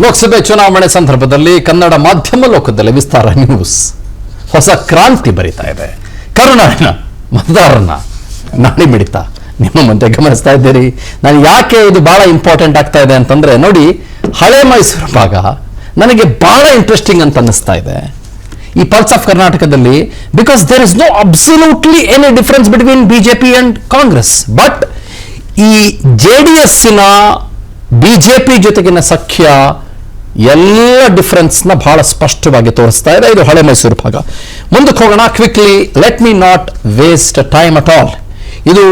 ಲೋಕಸಭೆ ಚುನಾವಣೆ ಸಂದರ್ಭದಲ್ಲಿ ಕನ್ನಡ ಮಾಧ್ಯಮ ಲೋಕದಲ್ಲಿ ವಿಸ್ತಾರ ನ್ಯೂಸ್ ಹೊಸ ಕ್ರಾಂತಿ ಬರಿತಾ ಇದೆ. ಕರುನಾಡಿನ ಮತದಾರರನ್ನ ನಾಡಿ ಮಿಡಿತ ನಿಮ್ಮ ಮುಂದೆ ಗಮನಿಸ್ತಾ ಇದ್ದೀರಿ. ನಾನು ಯಾಕೆ ಇದು ಬಹಳ ಇಂಪಾರ್ಟೆಂಟ್ ಆಗ್ತಾ ಇದೆ ಅಂತಂದ್ರೆ, ನೋಡಿ, ಹಳೆ ಮೈಸೂರು ಭಾಗ ನನಗೆ ಬಹಳ ಇಂಟ್ರೆಸ್ಟಿಂಗ್ ಅಂತ ಅನ್ನಿಸ್ತಾ ಇದೆ ಈ ಪಲ್ಸ್ ಆಫ್ ಕರ್ನಾಟಕದಲ್ಲಿ. Because there is no absolutely any difference between BJP and Congress. But ಈ JDS-ನ ಬಿಜೆಪಿ ಜೊತೆಗಿನ ಸಖ್ಯ ಎಲ್ಲ ಡಿಫರೆನ್ಸ್ನ ಬಹಳ ಸ್ಪಷ್ಟವಾಗಿ ತೋರಿಸ್ತಾ ಇದೆ. ಇದು ಹಳೆ ಮೈಸೂರು ಭಾಗ. ಮುಂದಕ್ಕೆ ಹೋಗೋಣ quickly. Let me not waste time at all. ಇದು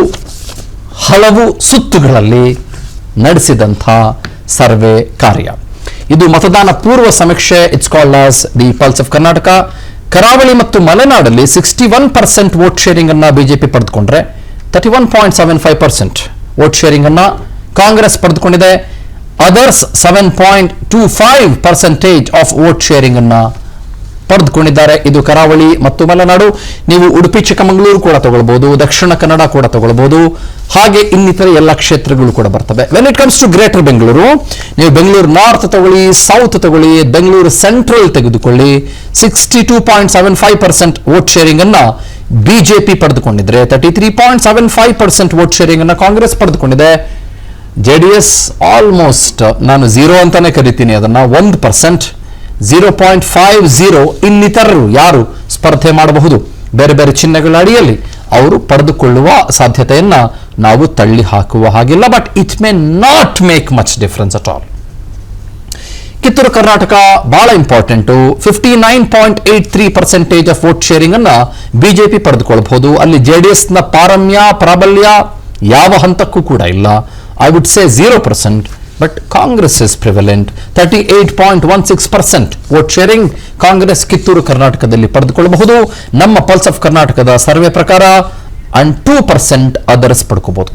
ಹಲವು ಸುತ್ತುಗಳಲ್ಲಿ ನಡೆಸಿದಂಥ ಸರ್ವೆ ಕಾರ್ಯ. ಇದು ಮತದಾನ ಪೂರ್ವ ಸಮೀಕ್ಷೆ. It's called as the pulse of Karnataka. ಕರಾವಳಿ ಮತ್ತು ಮಲೆನಾಡಲ್ಲಿ 61% ವೋಟ್ ಶೇರಿಂಗ್ ಅನ್ನ ಬಿಜೆಪಿ ಪಡೆದುಕೊಂಡ್ರೆ 31.75% ವೋಟ್ ಶೇರಿಂಗ್ ಅನ್ನ ಕಾಂಗ್ರೆಸ್ ಪಡೆದುಕೊಂಡಿದೆ. ಅದರ್ಸ್ 7.25% ಆಫ್ ವೋಟ್ ಶೇರಿಂಗ್ ಅನ್ನ ಪಡೆದುಕೊಂಡಿದ್ದಾರೆ. ಇದು ಕರಾವಳಿ ಮತ್ತು ಮಲೆನಾಡು. ನೀವು ಉಡುಪಿ ಚಿಕ್ಕಮಗಳೂರು ಕೂಡ ತಗೊಳ್ಬಹುದು, ದಕ್ಷಿಣ ಕನ್ನಡ ಕೂಡ ತಗೊಳ್ಬಹುದು, ಹಾಗೆ ಇನ್ನಿತರ ಎಲ್ಲ ಕ್ಷೇತ್ರಗಳು ಕೂಡ ಬರ್ತವೆ. When it comes to greater Bengaluru, ನೀವು ಬೆಂಗಳೂರು ನಾರ್ತ್ ತಗೊಳ್ಳಿ, ಸೌತ್ ತಗೊಳ್ಳಿ, ಬೆಂಗಳೂರು ಸೆಂಟ್ರಲ್ ತೆಗೆದುಕೊಳ್ಳಿ, 62.75% ವೋಟ್ ಶೇರಿಂಗ್ ಅನ್ನ ಬಿಜೆಪಿ ಪಡೆದುಕೊಂಡಿದ್ರೆ 33.75% ವೋಟ್ ಶೇರಿಂಗ್ ಅನ್ನ ಕಾಂಗ್ರೆಸ್ ಪಡೆದುಕೊಂಡಿದೆ. JDS ಆಲ್ಮೋಸ್ಟ್, ನಾನು 0 ಅಂತಾನೆ ಕರಿತೀನಿ ಅದನ್ನ, 1%, 0.50 ಇನ್ನಿತರರು ಯಾರು ಸ್ಪರ್ಧೆ ಮಾಡಬಹುದು ಬೇರೆ ಬೇರೆ ಚಿಹ್ನೆಗಳ ಅಡಿಯಲ್ಲಿ ಅವರು ಪಡೆದುಕೊಳ್ಳುವ ಸಾಧ್ಯತೆಯನ್ನ ನಾವು ತಳ್ಳಿ ಹಾಕುವ ಹಾಗಿಲ್ಲ. But it may not make much difference at all. Kittur Karnataka ಬಹಳ ಇಂಪಾರ್ಟೆಂಟು. 59.83% ಆಫ್ ವೋಟ್ ಶೇರಿಂಗ್ ಅನ್ನ ಬಿಜೆಪಿ ಪಡೆದುಕೊಳ್ಳಬಹುದು. ಅಲ್ಲಿ JDS-ನ ಪ್ರಾಬಲ್ಯ ಯಾವ ಹಂತಕ್ಕೂ ಕೂಡ ಇಲ್ಲ. I would say 0%, but Congress is prevalent. 38.16% vote sharing Congress Kittur ಕರ್ನಾಟಕದಲ್ಲಿ ಪಡೆದುಕೊಳ್ಳಬಹುದು. ನಮ್ಮ ಪಲ್ಸ್ ಆಫ್ ಕರ್ನಾಟಕದ ಸರ್ವೆ ಪ್ರಕಾರ ಅಂಡ್ 2% ಅದರ್ಸ್ ಪಡ್ಕೋಬಹುದು.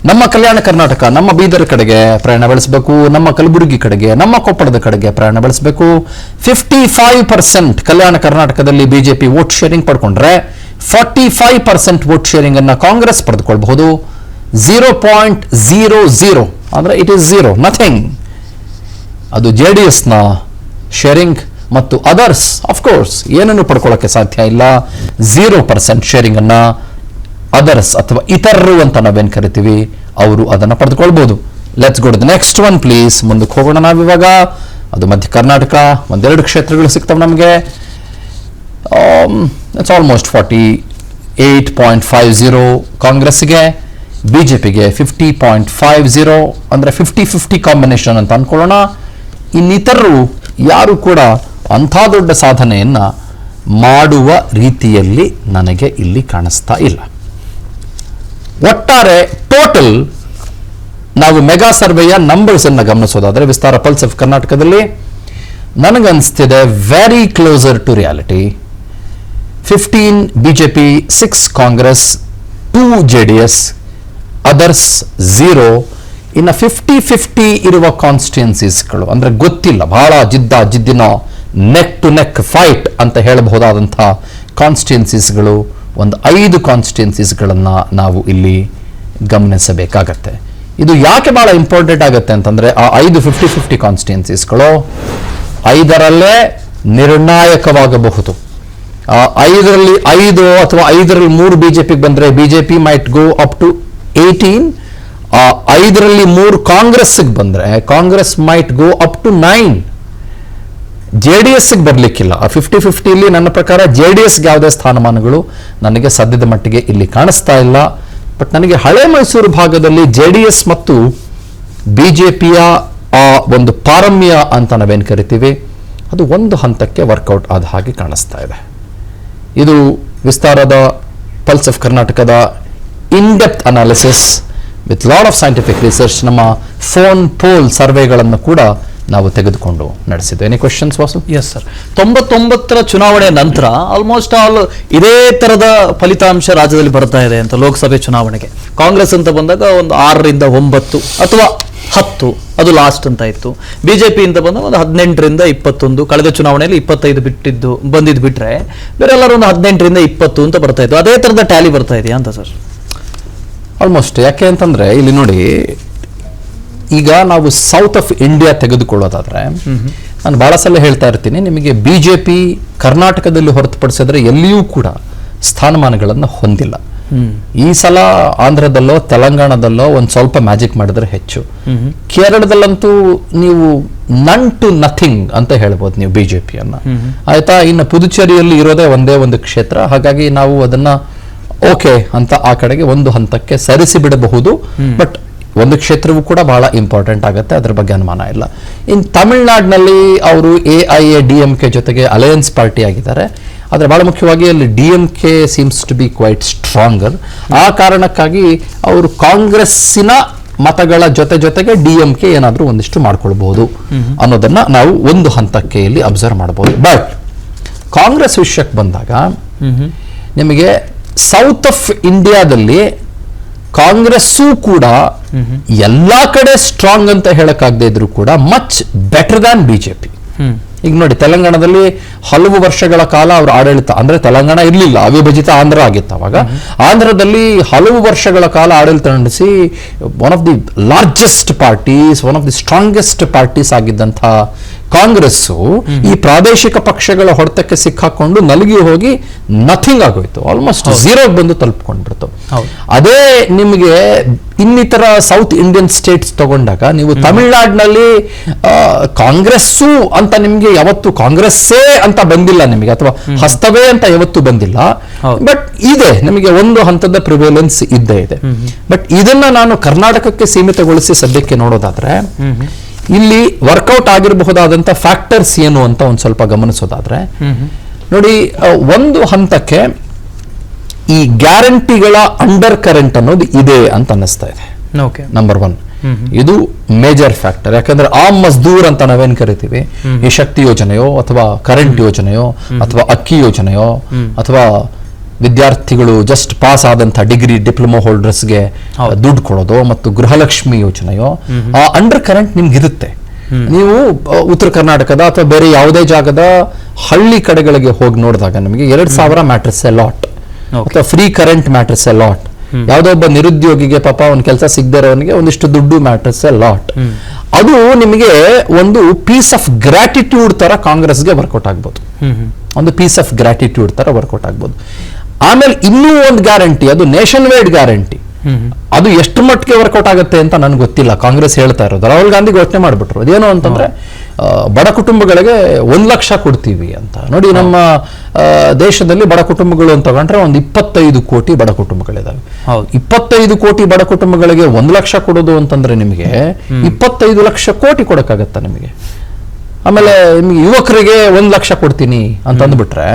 ನಮ್ಮ ಕಲ್ಯಾಣ ಕರ್ನಾಟಕ, ನಮ್ಮ ಬೀದರ್ ಕಡೆಗೆ ಪ್ರಯಾಣ ಬೆಳೆಸಬೇಕು, ನಮ್ಮ ಕಲಬುರಗಿ ಕಡೆಗೆ, ನಮ್ಮ ಕೊಪ್ಪಳದ ಕಡೆಗೆ ಪ್ರಯಾಣ ಬೆಳೆಸಬೇಕು. 55% ಕಲ್ಯಾಣ ಕರ್ನಾಟಕದಲ್ಲಿ ಬಿಜೆಪಿ ವೋಟ್ ಶೇರಿಂಗ್ ಪಡ್ಕೊಂಡ್ರೆ 45% ವೋಟ್ ಶೇರಿಂಗ್ ಅನ್ನ ಕಾಂಗ್ರೆಸ್ ಪಡೆದುಕೊಳ್ಳಬಹುದು. 0.00 ಅಂದ್ರೆ ಇಟ್ ಇಸ್ 0, ನಥಿಂಗ್. ಅದು JDS-ನ ಶೇರಿಂಗ್ ಮತ್ತು ಅದರ್ಸ್ ಅಫ್ಕೋರ್ಸ್ ಏನನ್ನು ಪಡ್ಕೊಳ್ಳೋಕೆ ಸಾಧ್ಯ ಇಲ್ಲ. 0% ಶೇರಿಂಗ್ ಅನ್ನ ಅದರ್ಸ್ ಅಥವಾ ಇತರರು ಅಂತ ನಾವೇನು ಕರಿತೀವಿ ಅವರು ಅದನ್ನು ಪಡೆದುಕೊಳ್ಬಹುದು. Let's go to the next one please. ಮುಂದಕ್ಕೆ ಹೋಗೋಣ ನಾವಿವಾಗ. ಅದು ಮಧ್ಯ ಕರ್ನಾಟಕ. ಒಂದೆರಡು ಕ್ಷೇತ್ರಗಳು ಸಿಗ್ತವೆ ನಮಗೆ. ಇಟ್ಸ್ ಆಲ್ಮೋಸ್ಟ್ 48.50 ಕಾಂಗ್ರೆಸ್ಗೆ, ಬಿಜೆಪಿಗೆ 50.50, ಅಂದ್ರೆ 50-50 ಕಾಂಬಿನೇಷನ್ ಅಂತ ಅನ್ಕೊಳ್ಳೋಣ. ಇನ್ನಿತರರು ಯಾರು ಕೂಡ ಅಂಥ ದೊಡ್ಡ ಸಾಧನೆಯನ್ನ ಮಾಡುವ ರೀತಿಯಲ್ಲಿ ನನಗೆ ಇಲ್ಲಿ ಕಾಣಿಸ್ತಾ ಇಲ್ಲ. ಒಟ್ಟಾರೆ ಟೋಟಲ್ ನಾವು ಮೆಗಾ ಸರ್ವೆಯ ನಂಬರ್ಸ್ ಅನ್ನ ಗಮನಿಸೋದಾದ್ರೆ, ವಿಸ್ತಾರ ಪಲ್ಸ್ ಆಫ್ ಕರ್ನಾಟಕದಲ್ಲಿ ನನಗನ್ನಿಸ್ತಿದೆ very closer to reality. 15 BJP, 6 Congress, 2 JDS, others 0. ಇನ್ನು 50-50 ಇರುವ ಕಾನ್ಸ್ಟಿಟ್ಯೂನ್ಸೀಸ್ಗಳು ಅಂದ್ರೆ ಗೊತ್ತಿಲ್ಲ, ಬಹಳ ಜಿದ್ದಿನ ನೆಕ್ ಟು ನೆಕ್ ಫೈಟ್ ಅಂತ ಹೇಳಬಹುದಾದಂತಹ ಕಾನ್ಸ್ಟಿಟ್ಯೂನ್ಸೀಸ್ಗಳು ಒಂದು 5 ಕಾನ್ಸ್ಟಿಟ್ಯೂನ್ಸೀಸ್ಗಳನ್ನ ನಾವು ಇಲ್ಲಿ ಗಮನಿಸಬೇಕಾಗತ್ತೆ. ಇದು ಯಾಕೆ ಬಹಳ ಇಂಪಾರ್ಟೆಂಟ್ ಆಗುತ್ತೆ ಅಂತಂದ್ರೆ, ಆ 5 50-50 ಕಾನ್ಸ್ಟಿಟ್ಯೂನ್ಸೀಸ್ಗಳು 5ರಲ್ಲೇ ನಿರ್ಣಾಯಕವಾಗಬಹುದು. 5ರಲ್ಲಿ 5 ಅಥವಾ 5ರಲ್ಲಿ 3 ಬಿಜೆಪಿಗೆ ಬಂದ್ರೆ BJP might go up to 18. 5ರಲ್ಲಿ 3 ಕಾಂಗ್ರೆಸ್ಗೆ ಬಂದ್ರೆ Congress might go up to 9. JDS-ಗೆ ಬರ್ಲಿಕ್ಕಿಲ್ಲ. 50-50 ನನ್ನ ಪ್ರಕಾರ JDS-ಗೆ ಯಾವುದೇ ಸ್ಥಾನಮಾನಗಳು ನನಗೆ ಸದ್ಯದ ಮಟ್ಟಿಗೆ ಇಲ್ಲಿ ಕಾಣಿಸ್ತಾ ಇಲ್ಲ. ಬಟ್ ನನಗೆ ಹಳೆ ಮೈಸೂರು ಭಾಗದಲ್ಲಿ JDS ಮತ್ತು ಬಿಜೆಪಿಯ ಆ ಒಂದು ಪಾರಮ್ಯ ಅಂತ ನಾವೇನು ಕರಿತೀವಿ ಅದು ಒಂದು ಹಂತಕ್ಕೆ ವರ್ಕೌಟ್ ಆದ ಹಾಗೆ ಕಾಣಿಸ್ತಾ ಇದೆ. ಇದು ವಿಸ್ತಾರದ ಪಲ್ಸ್ ಆಫ್ ಕರ್ನಾಟಕದ in depth analysis with lot of scientific research. ನಮ್ಮ ಫೋನ್ ಪೋಲ್ ಸರ್ವೆಗಳನ್ನು ಕೂಡ ನಾವು ತೆಗೆದುಕೊಂಡು ನಡೆಸಿದ್ವಿ. Any questions Vasu? Yes sir. 99ರ ಚುನಾವಣೆ ನಂತರ ಆಲ್ಮೋಸ್ಟ್ ಆಲ್ ಇದೇ ತರದ ಫಲಿತಾಂಶ ರಾಜ್ಯದಲ್ಲಿ ಬರ್ತಾ ಇದೆ ಅಂತ. ಲೋಕಸಭೆ ಚುನಾವಣೆಗೆ ಕಾಂಗ್ರೆಸ್ ಅಂತ ಬಂದಾಗ ಒಂದು 6ರಿಂದ 9 ಅಥವಾ 10 ಅದು ಲಾಸ್ಟ್ ಅಂತ ಇತ್ತು. ಬಿಜೆಪಿ ಅಂತ ಬಂದಾಗ ಒಂದು 18ರಿಂದ 21, ಕಳೆದ ಚುನಾವಣೆಯಲ್ಲಿ 25 ಬಂದಿದ್ದು ಬಿಟ್ರೆ ಬೇರೆ ಎಲ್ಲರೂ ಒಂದು 18ರಿಂದ 20 ಅಂತ ಬರ್ತಾ ಇತ್ತು. ಅದೇ ತರದ ಟ್ಯಾಲಿ ಬರ್ತಾ ಇದೆಯಾ ಅಂತ ಸರ್? ಆಲ್ಮೋಸ್ಟ್. ಯಾಕೆ ಅಂತಂದ್ರೆ ಇಲ್ಲಿ ನೋಡಿ, ಈಗ ನಾವು ಸೌತ್ ಆಫ್ ಇಂಡಿಯಾ ತೆಗೆದುಕೊಳ್ಳೋದಾದ್ರೆ ನಾನು ಬಹಳ ಸಲ ಹೇಳ್ತಾ ಇರ್ತೀನಿ, ನಿಮಗೆ ಬಿಜೆಪಿ ಕರ್ನಾಟಕದಲ್ಲಿ ಹೊರತುಪಡಿಸಿದ್ರೆ ಎಲ್ಲಿಯೂ ಕೂಡ ಸ್ಥಾನಮಾನಗಳನ್ನು ಹೊಂದಿಲ್ಲ. ಈ ಸಲ ಆಂಧ್ರದಲ್ಲೋ ತೆಲಂಗಾಣದಲ್ಲೋ ಒಂದ್ ಸ್ವಲ್ಪ ಮ್ಯಾಜಿಕ್ ಮಾಡಿದ್ರೆ ಹೆಚ್ಚು. ಕೇರಳದಲ್ಲಂತೂ ನೀವು ನನ್ ಟು ನಥಿಂಗ್ ಅಂತ ಹೇಳ್ಬೋದು ನೀವು ಬಿಜೆಪಿಯನ್ನ, ಆಯ್ತಾ. ಇನ್ನು ಪುದುಚೇರಿಯಲ್ಲಿ ಇರೋದೇ ಒಂದೇ ಒಂದು ಕ್ಷೇತ್ರ, ಹಾಗಾಗಿ ನಾವು ಅದನ್ನ ಓಕೆ ಅಂತ ಆ ಕಡೆಗೆ ಒಂದು ಹಂತಕ್ಕೆ ಸರಿಸಿ ಬಿಡಬಹುದು. ಬಟ್ ಒಂದು ಕ್ಷೇತ್ರವೂ ಕೂಡ ಬಹಳ ಇಂಪಾರ್ಟೆಂಟ್ ಆಗುತ್ತೆ, ಅದ್ರ ಬಗ್ಗೆ ಅನುಮಾನ ಇಲ್ಲ. ಇನ್ ತಮಿಳ್ನಾಡಿನಲ್ಲಿ ಅವರು AIADMK ಜೊತೆಗೆ ಅಲಯನ್ಸ್ ಪಾರ್ಟಿ ಆಗಿದ್ದಾರೆ. ಆದರೆ ಬಹಳ ಮುಖ್ಯವಾಗಿ ಅಲ್ಲಿ DMK seems to be quite stronger. ಆ ಕಾರಣಕ್ಕಾಗಿ ಅವರು ಕಾಂಗ್ರೆಸ್ಸಿನ ಮತಗಳ ಜೊತೆಗೆ DMK ಏನಾದರೂ ಒಂದಿಷ್ಟು ಮಾಡ್ಕೊಳ್ಬಹುದು ಅನ್ನೋದನ್ನ ನಾವು ಒಂದು ಹಂತಕ್ಕೆ ಇಲ್ಲಿ ಅಬ್ಸರ್ವ್ ಮಾಡಬಹುದು. ಬಟ್ ಕಾಂಗ್ರೆಸ್ ವಿಷಯಕ್ಕೆ ಬಂದಾಗ ನಿಮಗೆ ಸೌತ್ ಆಫ್ ಇಂಡಿಯಾದಲ್ಲಿ ಕಾಂಗ್ರೆಸ್ಸೂ ಕೂಡ ಎಲ್ಲಾ ಕಡೆ ಸ್ಟ್ರಾಂಗ್ ಅಂತ ಹೇಳಕ್ಕಾಗದೇ ಇದ್ರು ಕೂಡ ಮಚ್ ಬೆಟರ್ ದ್ಯಾನ್ ಬಿಜೆಪಿ. ಈಗ ನೋಡಿ, ತೆಲಂಗಾಣದಲ್ಲಿ ಹಲವು ವರ್ಷಗಳ ಕಾಲ ಅವರು ಆಡಳಿತ, ಅಂದ್ರೆ ತೆಲಂಗಾಣ ಇರಲಿಲ್ಲ, ಅವಿಭಜಿತ ಆಂಧ್ರ ಆಗಿತ್ತು ಅವಾಗ. ಆಂಧ್ರದಲ್ಲಿ ಹಲವು ವರ್ಷಗಳ ಕಾಲ ಆಡಳಿತ ನಡೆಸಿ one of the largest parties, one of the strongest parties ಆಗಿದ್ದಂತಹ ಕಾಂಗ್ರೆಸ್ಸು ಈ ಪ್ರಾದೇಶಿಕ ಪಕ್ಷಗಳ ಹೊಡೆತಕ್ಕೆ ಸಿಕ್ಕಾಕೊಂಡು ನಲಗಿ ಹೋಗಿ ನಥಿಂಗ್ ಆಗೋಯ್ತು, ಆಲ್ಮೋಸ್ಟ್ ಝೀರೋಗೆ ಬಂದು ತಲುಪ್ಕೊಂಡ್ಬಿಡ್ತು. ಅದೇ ನಿಮಗೆ ಇನ್ನಿತರ ಸೌತ್ ಇಂಡಿಯನ್ ಸ್ಟೇಟ್ಸ್ ತಗೊಂಡಾಗ ನೀವು ತಮಿಳ್ನಾಡಿನಲ್ಲಿ ಕಾಂಗ್ರೆಸ್ಸು ಅಂತ ನಿಮ್ಗೆ ಯಾವತ್ತು ಕಾಂಗ್ರೆಸ್ಸೇ ಅಂತ ಬಂದಿಲ್ಲ ನಿಮಗೆ, ಅಥವಾ ಹಸ್ತವೇ ಅಂತ ಯಾವತ್ತು ಬಂದಿಲ್ಲ. ಬಟ್ ಇದೆ, ನಿಮಗೆ ಒಂದು ಹಂತದ ಪ್ರಿವೇಲೆನ್ಸ್ ಇದ್ದೇ ಇದೆ. ಬಟ್ ಇದನ್ನ ನಾನು ಕರ್ನಾಟಕಕ್ಕೆ ಸೀಮಿತಗೊಳಿಸಿ ಸದ್ಯಕ್ಕೆ ನೋಡೋದಾದ್ರೆ ಇಲ್ಲಿ ವರ್ಕೌಟ್ ಆಗಿರಬಹುದಾದಂತ ಫ್ಯಾಕ್ಟರ್ಸ್ ಏನು ಅಂತ ಒಂದ್ ಸ್ವಲ್ಪ ಗಮನಿಸೋದಾದ್ರೆ ನೋಡಿ, ಒಂದು ಹಂತಕ್ಕೆ ಈ ಗ್ಯಾರಂಟಿಗಳ ಅಂಡರ್ ಕರೆಂಟ್ ಅನ್ನೋದು ಇದೆ ಅಂತ ಅನ್ನಿಸ್ತಾ ಇದೆ. ನಂಬರ್ 1 ಇದು ಮೇಜರ್ ಫ್ಯಾಕ್ಟರ್. ಯಾಕಂದ್ರೆ ಆ ಮಜ್ದೂರ್ ಅಂತ ನಾವೇನ್ ಕರಿತೀವಿ, ಈ ಶಕ್ತಿ ಯೋಜನೆಯೋ ಅಥವಾ ಕರೆಂಟ್ ಯೋಜನೆಯೋ ಅಥವಾ ಅಕ್ಕಿ ಯೋಜನೆಯೋ ಅಥವಾ ವಿದ್ಯಾರ್ಥಿಗಳು ಜಸ್ಟ್ ಪಾಸ್ ಆದಂತಹ ಡಿಗ್ರಿ ಡಿಪ್ಲೊಮಾ ಹೋಲ್ಡರ್ಸ್ಗೆ ದುಡ್ಡು ಕೊಡೋದು ಮತ್ತು ಗೃಹಲಕ್ಷ್ಮಿ ಯೋಜನೆಯೋ, ಆ ಅಂಡರ್ ಕರೆಂಟ್ ನಿಮ್ಗಿರುತ್ತೆ. ನೀವು ಉತ್ತರ ಕರ್ನಾಟಕದ ಅಥವಾ ಬೇರೆ ಯಾವುದೇ ಜಾಗದ ಹಳ್ಳಿ ಕಡೆಗಳಿಗೆ ಹೋಗಿ ನೋಡಿದಾಗ ನಿಮಗೆ 2,000 ಮ್ಯಾಟ್ರಸ್ ಎ ಲಾಟ್ ಅಥವಾ free current matters a lot. ಯಾವುದೋ ಒಬ್ಬ ನಿರುದ್ಯೋಗಿಗೆ ಪಾಪ ಒಂದು ಕೆಲಸ ಸಿಗದೇ ಇರೋನಿಗೆ ಒಂದಿಷ್ಟು ದುಡ್ಡು ಮ್ಯಾಟ್ರಸ್ ಎ ಲಾಟ್. ಅದು ನಿಮಗೆ ಒಂದು ಪೀಸ್ ಆಫ್ ಗ್ರಾಟಿಟ್ಯೂಡ್ ತರ ಕಾಂಗ್ರೆಸ್ಗೆ ವರ್ಕೌಟ್ ಆಗ್ಬೋದು, ಒಂದು ಪೀಸ್ ಆಫ್ ಗ್ರಾಟಿಟ್ಯೂಡ್ ತರ ವರ್ಕೌಟ್ ಆಗ್ಬೋದು. ಆಮೇಲೆ ಇನ್ನೂ ಒಂದು ಗ್ಯಾರಂಟಿ, ಅದು ನೇಷನ್ ವೈಡ್ ಗ್ಯಾರಂಟಿ. ಅದು ಎಷ್ಟು ಮಟ್ಟಿಗೆ ವರ್ಕೌಟ್ ಆಗುತ್ತೆ ಅಂತ ನನ್ಗೆ ಗೊತ್ತಿಲ್ಲ. ಕಾಂಗ್ರೆಸ್ ಹೇಳ್ತಾ ಇರೋದು, ರಾಹುಲ್ ಗಾಂಧಿ ಘೋಷಣೆ ಮಾಡ್ಬಿಟ್ರು, ಅದೇನು ಅಂತಂದ್ರೆ ಬಡ ಕುಟುಂಬಗಳಿಗೆ 1 ಲಕ್ಷ ಕೊಡ್ತೀವಿ ಅಂತ. ನೋಡಿ, ನಮ್ಮ ದೇಶದಲ್ಲಿ ಬಡ ಕುಟುಂಬಗಳು ಅಂತ ತಗೊಂಡ್ರೆ ಒಂದು 25 ಕೋಟಿ ಬಡ ಕುಟುಂಬಗಳಿದಾವೆ. 25 ಕೋಟಿ ಬಡ ಕುಟುಂಬಗಳಿಗೆ 1 ಲಕ್ಷ ಕೊಡೋದು ಅಂತಂದ್ರೆ ನಿಮಗೆ 25 ಲಕ್ಷ ಕೋಟಿ ಕೊಡಕ್ಕಾಗತ್ತ ನಿಮಗೆ. ಆಮೇಲೆ ನಿಮಗೆ ಯುವಕರಿಗೆ 1 ಲಕ್ಷ ಕೊಡ್ತೀನಿ ಅಂತ ಅಂದ್ಬಿಟ್ರೆ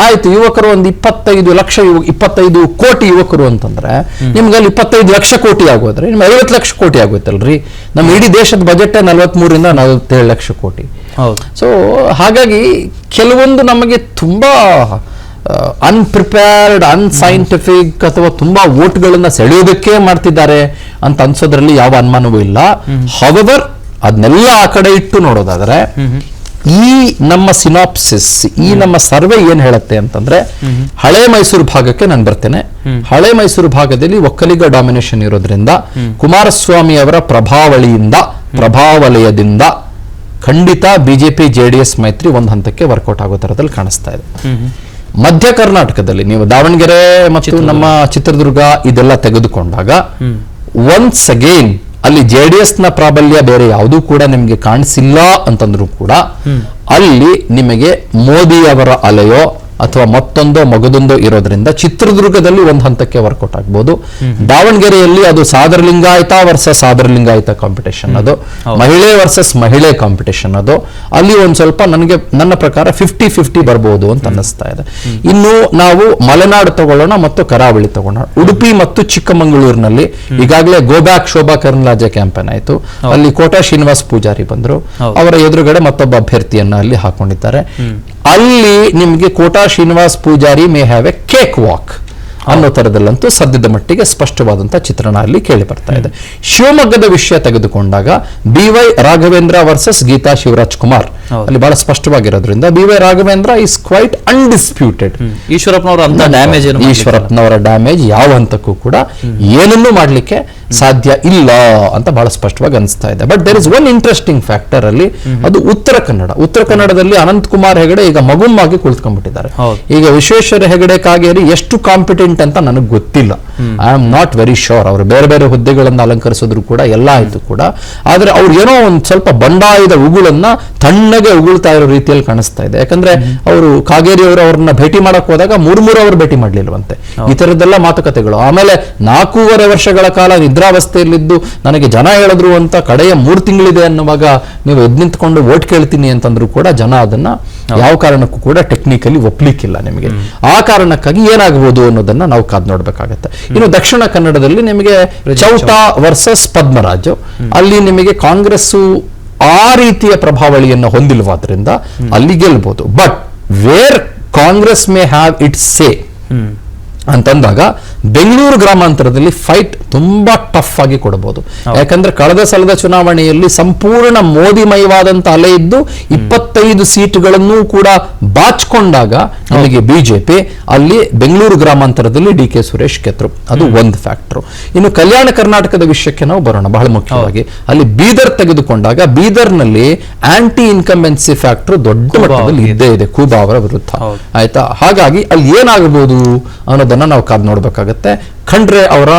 ಆಯ್ತು, ಯುವಕರು ಒಂದು 25 ಲಕ್ಷ 25 ಕೋಟಿ ಯುವಕರು ಅಂತಂದ್ರೆ ನಿಮ್ಗೆ ಅಲ್ಲಿ 25 ಲಕ್ಷ ಕೋಟಿ ಆಗೋದ್ರೆ ನಿಮ್ಗೆ 50 ಲಕ್ಷ ಕೋಟಿ ಆಗೋಯ್ತಲ್ರಿ. ನಮ್ಮ ಇಡೀ ದೇಶದ ಬಜೆಟ್ 43 ರಿಂದ 47 ಲಕ್ಷ ಕೋಟಿ. ಸೊ ಹಾಗಾಗಿ ಕೆಲವೊಂದು ನಮಗೆ ತುಂಬಾ ಅನ್ಪ್ರಿಪೇರ್ಡ್, ಅನ್ಸೈಂಟಿಫಿಕ್ ಅಥವಾ ತುಂಬಾ ವೋಟ್ಗಳನ್ನ ಸೆಳೆಯೋದಕ್ಕೆ ಮಾಡ್ತಿದ್ದಾರೆ ಅಂತ ಅನ್ಸೋದ್ರಲ್ಲಿ ಯಾವ ಅನುಮಾನವೂ ಇಲ್ಲ. ಹವೆವರ್ ಅದನ್ನೆಲ್ಲ ಆ ಕಡೆ ಇಟ್ಟು ನೋಡೋದಾದ್ರೆ ಈ ನಮ್ಮ ಸಿನಾಪ್ಸಿಸ್, ಈ ನಮ್ಮ ಸರ್ವೆ ಏನ್ ಹೇಳುತ್ತೆ ಅಂತಂದ್ರೆ, ಹಳೆ ಮೈಸೂರು ಭಾಗಕ್ಕೆ ನಾನು ಬರ್ತೇನೆ. ಹಳೆ ಮೈಸೂರು ಭಾಗದಲ್ಲಿ ಒಕ್ಕಲಿಗ ಡಾಮಿನೇಷನ್ ಇರೋದ್ರಿಂದ ಕುಮಾರಸ್ವಾಮಿ ಅವರ ಪ್ರಭಾವಲಯದಿಂದ ಖಂಡಿತ ಬಿಜೆಪಿ JDS ಮೈತ್ರಿ ಒಂದು ಹಂತಕ್ಕೆ ವರ್ಕೌಟ್ ಆಗೋ ತರದಲ್ಲಿ ಕಾಣಿಸ್ತಾ ಇದೆ. ಮಧ್ಯ ಕರ್ನಾಟಕದಲ್ಲಿ ನೀವು ದಾವಣಗೆರೆ ಮತ್ತು ನಮ್ಮ ಚಿತ್ರದುರ್ಗ ಇದೆಲ್ಲ ತೆಗೆದುಕೊಂಡಾಗ ಒನ್ಸ್ ಅಗೇನ್ ಅಲ್ಲಿ JDS ನ ಪ್ರಾಬಲ್ಯ ಬೇರೆ ಯಾವುದೂ ಕೂಡ ನಿಮಗೆ ಕಾಣಿಸಿಲ್ಲ ಅಂತಂದ್ರೂ ಕೂಡ ಅಲ್ಲಿ ನಿಮಗೆ ಮೋದಿ ಅವರ ಅಲೆಯೋ ಅಥವಾ ಮತ್ತೊಂದೋ ಮಗದೊಂದೋ ಇರೋದ್ರಿಂದ ಚಿತ್ರದುರ್ಗದಲ್ಲಿ ಒಂದು ಹಂತಕ್ಕೆ ವರ್ಕೌಟ್ ಆಗ್ಬೋದು. ದಾವಣಗೆರೆಯಲ್ಲಿ ಅದು ಸಾದರಲಿಂಗಾಯತ ವರ್ಸಸ್ ಸಾದರಲಿಂಗಾಯತ ಕಾಂಪಿಟೇಷನ್, ಅದು ಮಹಿಳೆ ವರ್ಸಸ್ ಮಹಿಳೆ ಕಾಂಪಿಟೇಷನ್, ಅದು ಅಲ್ಲಿ ಒಂದ್ ಸ್ವಲ್ಪ ನನ್ನ ಪ್ರಕಾರ 50-50 ಬರ್ಬೋದು ಅಂತ ಅನ್ನಿಸ್ತಾ ಇದೆ. ಇನ್ನು ನಾವು ಮಲೆನಾಡು ತಗೊಳ್ಳೋಣ ಮತ್ತು ಕರಾವಳಿ ತಗೊಳ್ಳೋಣ. ಉಡುಪಿ ಮತ್ತು ಚಿಕ್ಕಮಗಳೂರಿನಲ್ಲಿ ಈಗಾಗಲೇ go back Shobha Karandlaje campaign ಆಯ್ತು. ಅಲ್ಲಿ ಕೋಟಾ ಶ್ರೀನಿವಾಸ್ ಪೂಜಾರಿ ಬಂದ್ರು, ಅವರ ಎದುರುಗಡೆ ಮತ್ತೊಬ್ಬ ಅಭ್ಯರ್ಥಿಯನ್ನ ಅಲ್ಲಿ ಹಾಕೊಂಡಿದ್ದಾರೆ. ಅಲ್ಲಿ ನಿಮಗೆ Kota Srinivas Poojari may have a cake walk ಅನ್ನೋ ತರದಲ್ಲಂತೂ ಸದ್ಯದ ಮಟ್ಟಿಗೆ ಸ್ಪಷ್ಟವಾದಂತಹ ಚಿತ್ರಣ ಅಲ್ಲಿ ಕೇಳಿ ಬರ್ತಾ ಇದೆ. ಶಿವಮೊಗ್ಗದ ವಿಷಯ ತೆಗೆದುಕೊಂಡಾಗ BY ರಾಘವೇಂದ್ರ ವರ್ಸಸ್ ಗೀತಾ ಶಿವರಾಜ್ ಕುಮಾರ್ ಅಲ್ಲಿ ಬಹಳ ಸ್ಪಷ್ಟವಾಗಿರೋದ್ರಿಂದ BY Raghavendra is quite undisputed. ಈಶ್ವರಪ್ಪನವರ ಡ್ಯಾಮೇಜ್ ಯಾವ ಹಂತಕ್ಕೂ ಕೂಡ ಏನನ್ನೂ ಮಾಡ್ಲಿಕ್ಕೆ ಸಾಧ್ಯ ಇಲ್ಲ ಅಂತ ಬಹಳ ಸ್ಪಷ್ಟವಾಗಿ ಅನಿಸ್ತಾ ಇದೆ. But there is one interesting factor ಅಲ್ಲಿ, ಅದು ಉತ್ತರ ಕನ್ನಡದಲ್ಲಿ ಅನಂತ್ ಕುಮಾರ್ ಹೆಗಡೆ ಈಗ ಮಗುಮ್ಮಾಗಿ ಕುಳಿತುಕೊಂಡ್ಬಿಟ್ಟಿದ್ದಾರೆ. ಈಗ ವಿಶ್ವೇಶ್ವರ ಹೆಗಡೆ ಕಾಗೇರಿ ಎಷ್ಟು ಕಾಂಪಿಟೆಂಟ್ ಅಂತ ನನಗೆ ಗೊತ್ತಿಲ್ಲ, I am not very sure. ಅವರು ಬೇರೆ ಬೇರೆ ಹುದ್ದೆಗಳನ್ನು ಅಲಂಕರಿಸಿದ್ರು ಕೂಡ ಎಲ್ಲ ಆಯ್ತು ಕೂಡ, ಆದ್ರೆ ಅವ್ರು ಏನೋ ಒಂದು ಸ್ವಲ್ಪ ಬಂಡಾಯದ ಉಗುಳನ್ನ ತಣ್ಣಗೆ ಉಗುಳ್ತಾ ಇರೋ ರೀತಿಯಲ್ಲಿ ಕಾಣಿಸ್ತಾ ಇದೆ. ಯಾಕಂದ್ರೆ ಅವರು ಕಾಗೇರಿ ಅವರು ಅವ್ರನ್ನ ಭೇಟಿ ಮಾಡಕ್ ಹೋದಾಗ ಮೂರು ಅವರು ಭೇಟಿ ಮಾಡ್ಲಿಲ್ವಂತೆ. ಈ ತರದ್ದೆಲ್ಲ ಮಾತುಕತೆಗಳು. ಆಮೇಲೆ 4.5 ವರ್ಷಗಳ ಕಾಲ ನಿದ್ರಾವಸ್ಥೆಯಲ್ಲಿದ್ದು ನನಗೆ ಜನ ಹೇಳಿದ್ರು ಅಂತ ಕಡೆಯ 3 ತಿಂಗಳಿದೆ ಅನ್ನುವಾಗ ನೀವು ಎದ್ದು ನಿಂತ್ಕೊಂಡು ವೋಟ್ ಕೇಳ್ತೀನಿ ಅಂತಂದ್ರು ಕೂಡ ಜನ ಅದನ್ನ ಯಾವ ಕಾರಣಕ್ಕೂ ಕೂಡ ಟೆಕ್ನಿಕಲಿ ಒಪ್ಲಿಕ್ಕಿಲ್ಲ ನಿಮಗೆ. ಆ ಕಾರಣಕ್ಕಾಗಿ ಏನಾಗಬಹುದು ಅನ್ನೋದನ್ನ ನಾವು ಕಾದ್ ನೋಡ್ಬೇಕಾಗತ್ತೆ. ಇನ್ನು ದಕ್ಷಿಣ ಕನ್ನಡದಲ್ಲಿ ನಿಮಗೆ ಚೌಟಾ ವರ್ಸಸ್ ಪದ್ಮರಾಜು, ಅಲ್ಲಿ ನಿಮಗೆ ಕಾಂಗ್ರೆಸ್ಸು ಆ ರೀತಿಯ ಪ್ರಭಾವಳಿಯನ್ನು ಹೊಂದಿಲ್ವಾದ್ರಿಂದ ಅಲ್ಲಿ ಗೆಲ್ಬಹುದು. But where Congress may have it say ಅಂತಂದಾಗ ಬೆಂಗಳೂರು ಗ್ರಾಮಾಂತರದಲ್ಲಿ ಫೈಟ್ ತುಂಬಾ ಟಫ್ ಆಗಿ ಕೊಡಬಹುದು. ಯಾಕಂದ್ರೆ ಕಳೆದ ಸಲದ ಚುನಾವಣೆಯಲ್ಲಿ ಸಂಪೂರ್ಣ ಮೋದಿಮಯವಾದಂತ ಅಲೆ ಇದ್ದು 25 ಸೀಟ್ಗಳನ್ನು ಕೂಡ ಬಾಚ್ಕೊಂಡಾಗ ನಮಗೆ ಬಿಜೆಪಿ ಅಲ್ಲಿ ಬೆಂಗಳೂರು ಗ್ರಾಮಾಂತರದಲ್ಲಿ ಡಿ ಕೆ ಸುರೇಶ್ ಗೆದ್ರು. ಅದು ಒಂದು ಫ್ಯಾಕ್ಟರ್. ಇನ್ನು ಕಲ್ಯಾಣ ಕರ್ನಾಟಕದ ವಿಷಯಕ್ಕೆ ನಾವು ಬರೋಣ. ಬಹಳ ಮುಖ್ಯವಾಗಿ ಅಲ್ಲಿ ಬೀದರ್ ತೆಗೆದುಕೊಂಡಾಗ ಬೀದರ್ನಲ್ಲಿ ಆಂಟಿ ಇನ್ಕಂಬೆನ್ಸಿ ಫ್ಯಾಕ್ಟರ್ ದೊಡ್ಡ ಮಟ್ಟದಲ್ಲಿ ಇದ್ದೇ ಇದೆ ಖೂಬಾ ಅವರ ವಿರುದ್ಧ. ಆಯ್ತಾ? ಹಾಗಾಗಿ ಅಲ್ಲಿ ಏನಾಗಬಹುದು ಅನ್ನೋದನ್ನ ನಾವು ಕಾದ್ ನೋಡ್ಬೇಕಾಗತ್ತೆ. ಖಂಡ್ರೆ ಅವರ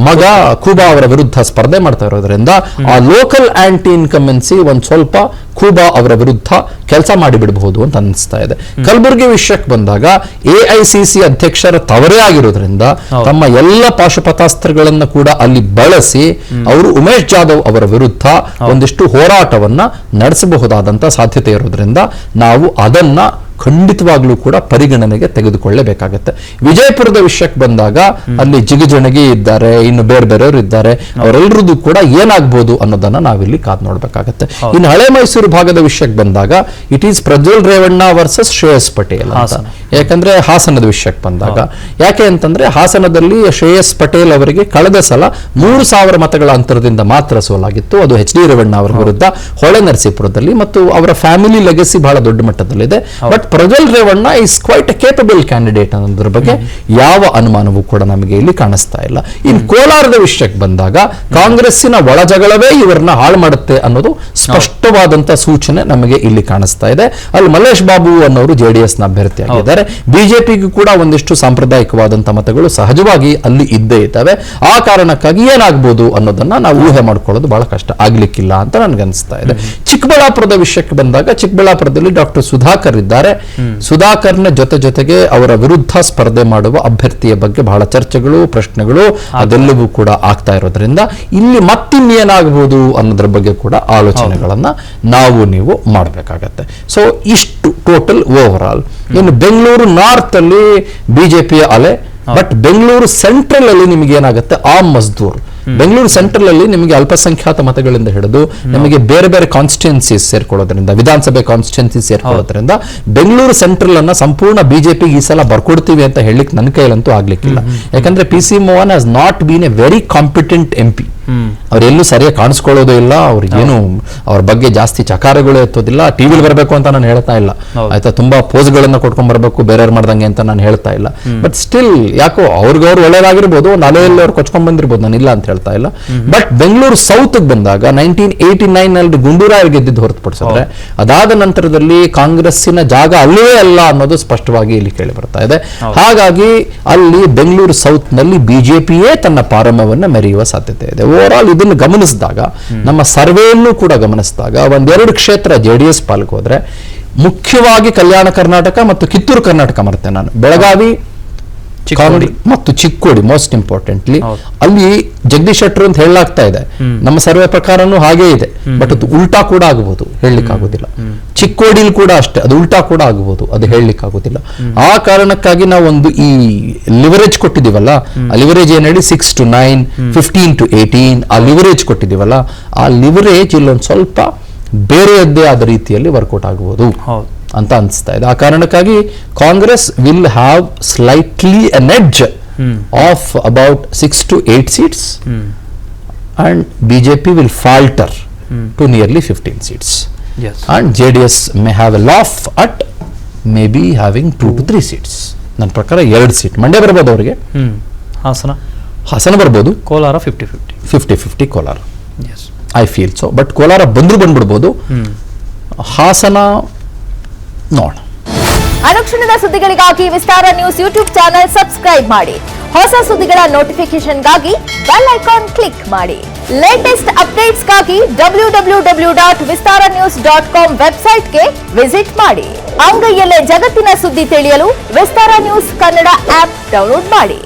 ಮಗ ಖೂಬಾ ಅವರ ವಿರುದ್ಧ ಸ್ಪರ್ಧೆ ಮಾಡ್ತಾ ಇರೋದ್ರಿಂದ ಆ ಲೋಕಲ್ ಆಂಟಿ ಇನ್ಕಂಬೆನ್ಸಿ ಒಂದ್ ಸ್ವಲ್ಪ ಖೂಬಾ ಅವರ ವಿರುದ್ಧ ಕೆಲಸ ಮಾಡಿಬಿಡಬಹುದು ಅಂತ ಅನಿಸ್ತಾ ಇದೆ. ಕಲಬುರಗಿ ವಿಷಯಕ್ಕೆ ಬಂದಾಗ AICC ಅಧ್ಯಕ್ಷರ ತವರೇ ಆಗಿರೋದ್ರಿಂದ ತಮ್ಮ ಎಲ್ಲ ಪಾಶುಪತಾಸ್ತ್ರಗಳನ್ನ ಕೂಡ ಅಲ್ಲಿ ಬಳಸಿ ಅವರು ಉಮೇಶ್ ಜಾಧವ್ ಅವರ ವಿರುದ್ಧ ಒಂದಿಷ್ಟು ಹೋರಾಟವನ್ನ ನಡೆಸಬಹುದಾದಂತ ಸಾಧ್ಯತೆ ಇರೋದ್ರಿಂದ ನಾವು ಅದನ್ನ ಖಂಡಿತವಾಗ್ಲೂ ಕೂಡ ಪರಿಗಣನೆಗೆ ತೆಗೆದುಕೊಳ್ಳಬೇಕಾಗತ್ತೆ. ವಿಜಯಪುರದ ವಿಷಯಕ್ಕೆ ಬಂದಾಗ ಅಲ್ಲಿ ಜಿಗಜಣಗಿ ಇದ್ದಾರೆ, ಇನ್ನು ಬೇರೆ ಬೇರೆಯವರು ಇದ್ದಾರೆ. ಅವರೆಲ್ಲರದ್ದು ಕೂಡ ಏನಾಗಬಹುದು ಅನ್ನೋದನ್ನ ನಾವಿಲ್ಲಿ ಕಾದ್ ನೋಡ್ಬೇಕಾಗತ್ತೆ. ಇನ್ನು ಹಳೆ ಮೈಸೂರು ಭಾಗದ ವಿಷಯಕ್ಕೆ ಬಂದಾಗ it is Prajwal Revanna versus Shreyas Patel ಅಂತ. ಯಾಕಂದ್ರೆ ಹಾಸನದ ವಿಷಯಕ್ಕೆ ಬಂದಾಗ ಯಾಕೆ ಅಂತಂದ್ರೆ ಹಾಸನದಲ್ಲಿ ಶ್ರೇಯಸ್ ಪಟೇಲ್ ಅವರಿಗೆ ಕಳೆದ ಸಲ 3,000 ಮತಗಳ ಅಂತರದಿಂದ ಮಾತ್ರ ಸೋಲಾಗಿತ್ತು. ಅದು HD ರೇವಣ್ಣ ಅವರ ವಿರುದ್ಧ ಹೊಳೆ ನರಸೀಪುರದಲ್ಲಿ, ಮತ್ತು ಅವರ ಫ್ಯಾಮಿಲಿ ಲೆಗಸಿ ಬಹಳ ದೊಡ್ಡ ಮಟ್ಟದಲ್ಲಿದೆ. But Prajwal Revanna is quite a capable candidate ಅನ್ನೋದ್ರ ಬಗ್ಗೆ ಯಾವ ಅನುಮಾನವೂ ಕೂಡ ನಮಗೆ ಇಲ್ಲಿ ಕಾಣಿಸ್ತಾ ಇಲ್ಲ. ಇನ್ನು ಕೋಲಾರದ ವಿಷಯಕ್ಕೆ ಬಂದಾಗ ಕಾಂಗ್ರೆಸ್ಸಿನ ಒಳಜಗಳವೇ ಇವರನ್ನ ಹಾಳು ಮಾಡುತ್ತೆ ಅನ್ನೋದು ಸ್ಪಷ್ಟವಾದಂತ ಸೂಚನೆ ನಮಗೆ ಇಲ್ಲಿ ಕಾಣಿಸ್ತಾ ಇದೆ. ಅಲ್ಲಿ ಮಲ್ಲೇಶ್ ಬಾಬು ಅನ್ನೋರು JDS ನ ಅಭ್ಯರ್ಥಿಯಾಗಿದ್ದಾರೆ. ಬಿಜೆಪಿಗೂ ಕೂಡ ಒಂದಿಷ್ಟು ಸಾಂಪ್ರದಾಯಿಕವಾದಂತಹ ಮತಗಳು ಸಹಜವಾಗಿ ಅಲ್ಲಿ ಇದ್ದೇ ಇದ್ದಾವೆ. ಆ ಕಾರಣಕ್ಕಾಗಿ ಏನಾಗಬಹುದು ಅನ್ನೋದನ್ನ ನಾವು ಊಹೆ ಮಾಡ್ಕೊಳ್ಳೋದು ಬಹಳ ಕಷ್ಟ ಆಗ್ಲಿಕ್ಕಿಲ್ಲ ಅಂತ ನನ್ಗನ್ಸ್ತಾ ಇದೆ. ಚಿಕ್ಕಬಳ್ಳಾಪುರದ ವಿಷಯಕ್ಕೆ ಬಂದಾಗ ಚಿಕ್ಕಬಳ್ಳಾಪುರದಲ್ಲಿ ಡಾಕ್ಟರ್ ಸುಧಾಕರ್ ಇದ್ದಾರೆ. ಸುಧಾಕರ್ನ ಜೊತೆಗೆ ಅವರ ವಿರುದ್ಧ ಸ್ಪರ್ಧೆ ಮಾಡುವ ಅಭ್ಯರ್ಥಿಯ ಬಗ್ಗೆ ಬಹಳ ಚರ್ಚೆಗಳು, ಪ್ರಶ್ನೆಗಳು ಅದೆಲ್ಲವೂ ಕೂಡ ಆಗ್ತಾ ಇರೋದ್ರಿಂದ ಇಲ್ಲಿ ಮತ್ತಿನ್ನೇನಾಗಬಹುದು ಅನ್ನೋದ್ರ ಬಗ್ಗೆ ಕೂಡ ಆಲೋಚನೆಗಳನ್ನ ನೀವು ಮಾಡಬೇಕಾಗತ್ತೆ. ಸೊ ಇಷ್ಟು ಟೋಟಲ್ ಓವರ್ ಆಲ್. ಇನ್ನು ಬೆಂಗಳೂರು ನಾರ್ತ್ ಅಲ್ಲಿ ಬಿಜೆಪಿಯ ಅಲೆ, ಬಟ್ ಬೆಂಗಳೂರು ಸೆಂಟ್ರಲ್ ಅಲ್ಲಿ ನಿಮಗೆ ಏನಾಗುತ್ತೆ ಆಮ್ ಮಜ್ದೂರ್. ಬೆಂಗಳೂರು ಸೆಂಟ್ರಲ್ ಅಲ್ಲಿ ನಿಮಗೆ ಅಲ್ಪಸಂಖ್ಯಾತ ಮತಗಳಿಂದ ಹಿಡಿದು ನಿಮಗೆ ಬೇರೆ ಬೇರೆ ಕಾನ್ಸ್ಟಿಟ್ಯೂನ್ಸೀಸ್ ಸೇರ್ಕೊಳ್ಳೋದ್ರಿಂದ, ವಿಧಾನಸಭೆ ಕಾನ್ಸ್ಟಿಟ್ಯೂನ್ಸಿ ಸೇರ್ಕೊಳ್ಳೋದ್ರಿಂದ ಬೆಂಗಳೂರು ಸೆಂಟ್ರಲ್ ಅನ್ನ ಸಂಪೂರ್ಣ ಬಿಜೆಪಿ ಈ ಸಲ ಬರ್ಕೊಡ್ತೀವಿ ಅಂತ ಹೇಳಲಿಕ್ಕೆ ನನ್ನ ಕೈಲಂತೂ ಆಗ್ಲಿಕ್ಕಿಲ್ಲ. ಯಾಕಂದ್ರೆ PC Mohan has not been a very competent MP. ಅವರೆಲ್ಲೂ ಸರಿಯಾಗಿ ಕಾಣಿಸ್ಕೊಳ್ಳೋದು ಇಲ್ಲ, ಅವ್ರಿಗೇನು ಅವ್ರ ಬಗ್ಗೆ ಜಾಸ್ತಿ ಚಕಾರಗಳು ಎತ್ತೋದಿಲ್ಲ. ಟಿವಿಲಿ ಬರಬೇಕು ಅಂತ ನಾನು ಹೇಳ್ತಾ ಇಲ್ಲ, ಆಯ್ತಾ, ತುಂಬಾ ಪೋಸ್ಗಳನ್ನ ಕೊಟ್ಕೊಂಡ್ ಬರ್ಬೇಕು ಬೇರೆಯವ್ರು ಮಾಡ್ದಂಗೆ ಅಂತ ನಾನು ಹೇಳ್ತಾ ಇಲ್ಲ. ಬಟ್ ಸ್ಟಿಲ್ ಯಾಕೋ ಅವ್ರಿಗವ್ರು ಒಳ್ಳೇದಾಗಿರ್ಬೋದು, ಒಂದು ಅಲೆಯಲ್ಲಿ ಅವ್ರು ಕೊಚ್ಕೊಂಡ್ ಬಂದಿರ್ಬೋದು, ನಾನು ಇಲ್ಲ ಅಂತ ಹೇಳ್ತಾ ಇಲ್ಲ. ಬಟ್ ಬೆಂಗಳೂರು ಸೌತ್ ಬಂದಾಗ 1989 ನಲ್ಲಿ ಗುಂಡೂರಾವ್ ಗೆದ್ದಿದ್ದು ಹೊರತುಪಡಿಸಿದ್ರೆ ಅದಾದ ನಂತರದಲ್ಲಿ ಕಾಂಗ್ರೆಸ್ಸಿನ ಜಾಗ ಅಲ್ಲವೇ ಅಲ್ಲ ಅನ್ನೋದು ಸ್ಪಷ್ಟವಾಗಿ ಇಲ್ಲಿ ಕೇಳಿ ಬರ್ತಾ ಇದೆ. ಹಾಗಾಗಿ ಅಲ್ಲಿ ಬೆಂಗಳೂರು ಸೌತ್ ನಲ್ಲಿ ಬಿಜೆಪಿಯೇ ತನ್ನ ಪಾರಮ್ಯವನ್ನ ಮೆರೆಯುವ ಸಾಧ್ಯತೆ ಇದೆ. ಓವರ್ ಆಲ್ ಇದನ್ನು ಗಮನಿಸಿದಾಗ, ನಮ್ಮ ಸರ್ವೆಯನ್ನು ಕೂಡ ಗಮನಿಸಿದಾಗ, ಒಂದೆರಡು ಕ್ಷೇತ್ರ JDS ಪಾಲ್ಗೆ ಹೋದ್ರೆ, ಮುಖ್ಯವಾಗಿ ಕಲ್ಯಾಣ ಕರ್ನಾಟಕ ಮತ್ತು ಕಿತ್ತೂರು ಕರ್ನಾಟಕ ಮರ್ತೇನೆ ನಾನು, ಬೆಳಗಾವಿ ಮತ್ತು ಚಿಕ್ಕೋಡಿ ಮೋಸ್ಟ್ ಇಂಪಾರ್ಟೆಂಟ್ಲಿ ಅಲ್ಲಿ ಜಗದೀಶ್ ಶೆಟ್ಟರ್ ಅಂತ ಹೇಳಲಾಗ್ತಾ ಇದೆ. ನಮ್ಮ ಸರ್ವೆ ಪ್ರಕಾರನೂ ಹಾಗೇ ಇದೆ. ಬಟ್ ಅದು ಉಲ್ಟಾ ಕೂಡ ಆಗಬಹುದು, ಹೇಳಲಿಕ್ಕೆ ಆಗೋದಿಲ್ಲ. ಚಿಕ್ಕೋಡಿಲ್ ಕೂಡ ಅಷ್ಟೇ, ಅದು ಉಲ್ಟಾ ಕೂಡ ಆಗಬಹುದು, ಅದು ಹೇಳಲಿಕ್ಕೆ ಆಗೋದಿಲ್ಲ. ಆ ಕಾರಣಕ್ಕಾಗಿ ನಾವು ಒಂದು ಈ ಲಿವರೇಜ್ ಕೊಟ್ಟಿದ್ದೀವಲ್ಲ, ಆ ಲಿವರೇಜ್ ಏನ್ ಹೇಳಿ 6 to 9, 15 to 18 ಆ ಲಿವರೇಜ್ ಕೊಟ್ಟಿದ್ದೀವಲ್ಲ, ಆ ಲಿವರೇಜ್ ಇಲ್ಲೊಂದು ಸ್ವಲ್ಪ ಬೇರೆಯದ್ದೇ ಆದ ರೀತಿಯಲ್ಲಿ ವರ್ಕೌಟ್ ಆಗಬಹುದು ಅಂತ ಅನಿಸ್ತಾ ಇದೆ. ಆ ಕಾರಣಕ್ಕಾಗಿ Congress will have slightly an edge of about 6 to 8 seats and BJP will falter to nearly 15 seats. And JDS may have a laugh at maybe having 2 to 3 seats. ನನ್ನ ಪ್ರಕಾರ 2 ಸೀಟ್ ಮಂಡ್ಯ ಬರ್ಬೋದು ಅವರಿಗೆ. ಹಾಸನ ಬರ್ಬೋದು, Kolar 50-50. 50-50 Kolar. Yes, I feel so. But Kolar ಬಂದ್ಬಿಡ್ಬೋದು. ಹಾಸನ ನೋಡ. ಅನುಕ್ಷಣದ ಸುದ್ದಿಗಳಿಗಾಗಿ Vistara news YouTube channel subscribe ಮಾಡಿ. ಹೊಸ ಸುದ್ದಿಗಳ ನೋಟಿಫಿಕೇಶನ್ಗಾಗಿ ಬೆಲ್ ಐಕಾನ್ ಕ್ಲಿಕ್ ಮಾಡಿ. ಲೇಟೆಸ್ಟ್ ಅಪ್ಡೇಟ್ಸ್ಗಾಗಿ www.vistaranews.com ವೆಬ್ಸೈಟ್ಗೆ ವಿಸಿಟ್ ಮಾಡಿ. ಅಂಗೈಯಲ್ಲೇ ಜಗತ್ತಿನ ಸುದ್ದಿ ತಿಳಿಯಲು Vistara news Kannada app download ಮಾಡಿ.